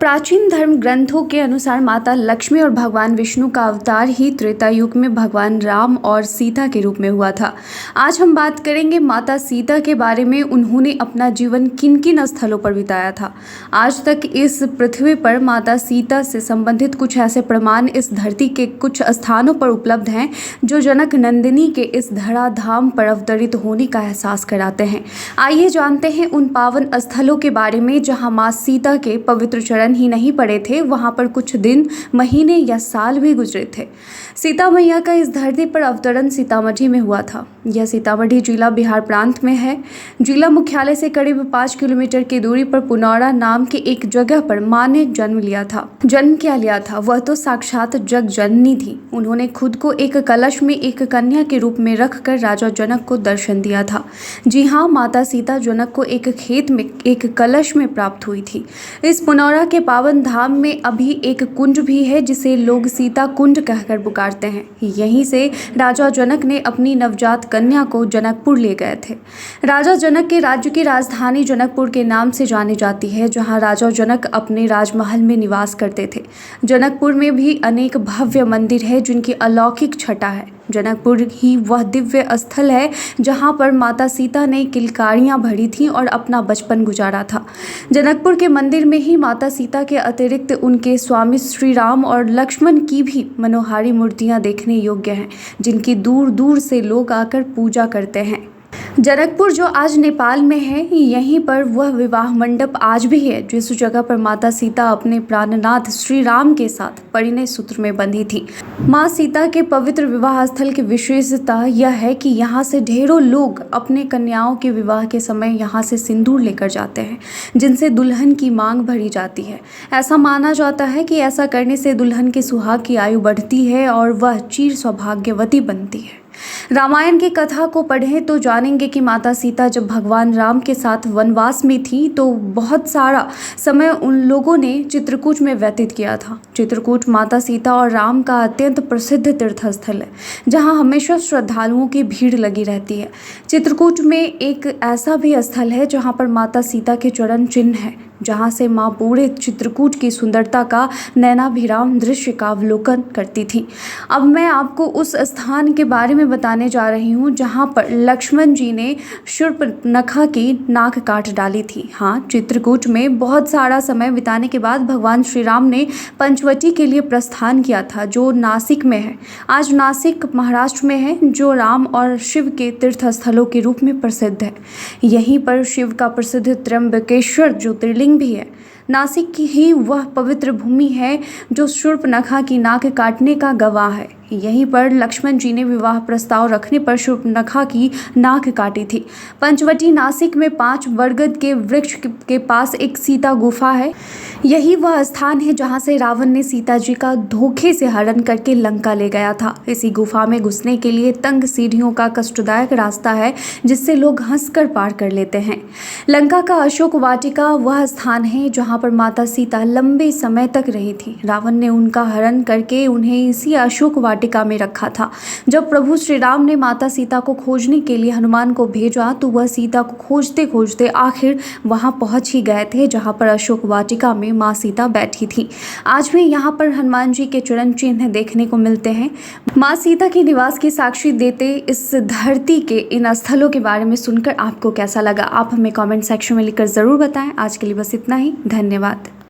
प्राचीन धर्म ग्रंथों के अनुसार माता लक्ष्मी और भगवान विष्णु का अवतार ही त्रेता युग में भगवान राम और सीता के रूप में हुआ था। आज हम बात करेंगे माता सीता के बारे में। उन्होंने अपना जीवन किन किन स्थलों पर बिताया था। आज तक इस पृथ्वी पर माता सीता से संबंधित कुछ ऐसे प्रमाण इस धरती के कुछ स्थानों पर उपलब्ध हैं जो जनक नंदिनी के इस धराधाम पर अवतरित होने का एहसास कराते हैं। आइए जानते हैं उन पावन स्थलों के बारे में जहाँ माँ सीता के पवित्र चरण ही नहीं पड़े थे, वहां पर कुछ दिन, महीने या साल भी गुजरे थे। सीता मैया का इस धरती पर अवतरण सीतामढ़ी में हुआ था। यह सीतामढ़ी जिला बिहार प्रांत में है। जिला मुख्यालय से करीब 5 किलोमीटर की दूरी पर पुनौरा नाम की एक जगह पर मां ने जन्म लिया था। जन्म क्या लिया था, वह तो साक्षात जग जननी थी। उन्होंने खुद को एक कलश में एक कन्या के रूप में रखकर राजा जनक को दर्शन दिया था। जी हाँ, माता सीता जनक को एक खेत में एक कलश में प्राप्त हुई थी। इस पुनौरा के पावन धाम में अभी एक कुंड भी है जिसे लोग सीता कुंड कहकर पुकारते हैं। यहीं से राजा जनक ने अपनी नवजात कन्या को जनकपुर ले गए थे। राजा जनक के राज्य की राजधानी जनकपुर के नाम से जानी जाती है, जहां राजा जनक अपने राजमहल में निवास करते थे। जनकपुर में भी अनेक भव्य मंदिर है जिनकी अलौकिक छटा है। जनकपुर ही वह दिव्य स्थल है जहां पर माता सीता ने किलकारियां भरी थीं और अपना बचपन गुजारा था। जनकपुर के मंदिर में ही माता सीता के अतिरिक्त उनके स्वामी श्री राम और लक्ष्मण की भी मनोहारी मूर्तियां देखने योग्य हैं, जिनकी दूर दूर से लोग आकर पूजा करते हैं। जनकपुर जो आज नेपाल में है, यहीं पर वह विवाह मंडप आज भी है जिस जगह पर माता सीता अपने प्राणनाथ श्री राम के साथ परिणय सूत्र में बंधी थी। माँ सीता के पवित्र विवाह स्थल की विशेषता यह है कि यहाँ से ढेरों लोग अपने कन्याओं के विवाह के समय यहाँ से सिंदूर लेकर जाते हैं, जिनसे दुल्हन की मांग भरी जाती है। ऐसा माना जाता है कि ऐसा करने से दुल्हन के सुहाग की आयु बढ़ती है और वह चिर सौभाग्यवती बनती है। रामायण की कथा को पढ़ें तो जानेंगे कि माता सीता जब भगवान राम के साथ वनवास में थी तो बहुत सारा समय उन लोगों ने चित्रकूट में व्यतीत किया था। चित्रकूट माता सीता और राम का अत्यंत प्रसिद्ध तीर्थ स्थल है, जहां हमेशा श्रद्धालुओं की भीड़ लगी रहती है। चित्रकूट में एक ऐसा भी स्थल है जहां पर माता सीता के चरण चिन्ह है, जहां से माँ पूरे चित्रकूट की सुंदरता का नैनाभिराम दृश्य का अवलोकन करती थी। अब मैं आपको उस स्थान के बारे में बताने जा रही हूँ जहां पर लक्ष्मण जी ने शूर्पणखा की नाक काट डाली थी। हाँ, चित्रकूट में बहुत सारा समय बिताने के बाद भगवान श्री राम ने पंचवटी के लिए प्रस्थान किया था, जो नासिक में है। आज नासिक महाराष्ट्र में है, जो राम और शिव के तीर्थ स्थलों के रूप में प्रसिद्ध है। यहीं पर शिव का प्रसिद्ध त्र्यंबकेश्वर ज्योतिर्लिंग भी है। नासिक की ही वह पवित्र भूमि है जो शूर्पणखा की नाक काटने का गवाह है। यहीं पर लक्ष्मण जी ने विवाह प्रस्ताव रखने पर शूर्पणखा की नाक काटी थी। पंचवटी नासिक में 5 बरगद के वृक्ष के पास एक सीता गुफा है। यही वह स्थान है जहां से रावण ने सीता जी का धोखे से हरण करके लंका ले गया था। इसी गुफा में घुसने के लिए तंग सीढ़ियों का कष्टदायक रास्ता है जिससे लोग हंसकर पार कर लेते हैं। लंका का अशोक वाटिका वह स्थान है जहां पर माता सीता लंबे समय तक रही थी। रावण ने उनका हरण करके उन्हें इसी अशोक वाटिका में रखा था। जब प्रभु श्री राम ने माता सीता को खोजने के लिए हनुमान को भेजा तो वह सीता को खोजते खोजते आखिर वहां पहुंच ही गए थे जहां पर अशोक वाटिका में माँ सीता बैठी थी। आज भी यहाँ पर हनुमान जी के चरण चिन्ह देखने को मिलते हैं। माँ सीता के निवास की साक्षी देते इस धरती के इन स्थलों के बारे में सुनकर आपको कैसा लगा, आप हमें कमेंट सेक्शन में लिखकर जरूर बताएं। आज के लिए बस इतना ही। धन्यवाद।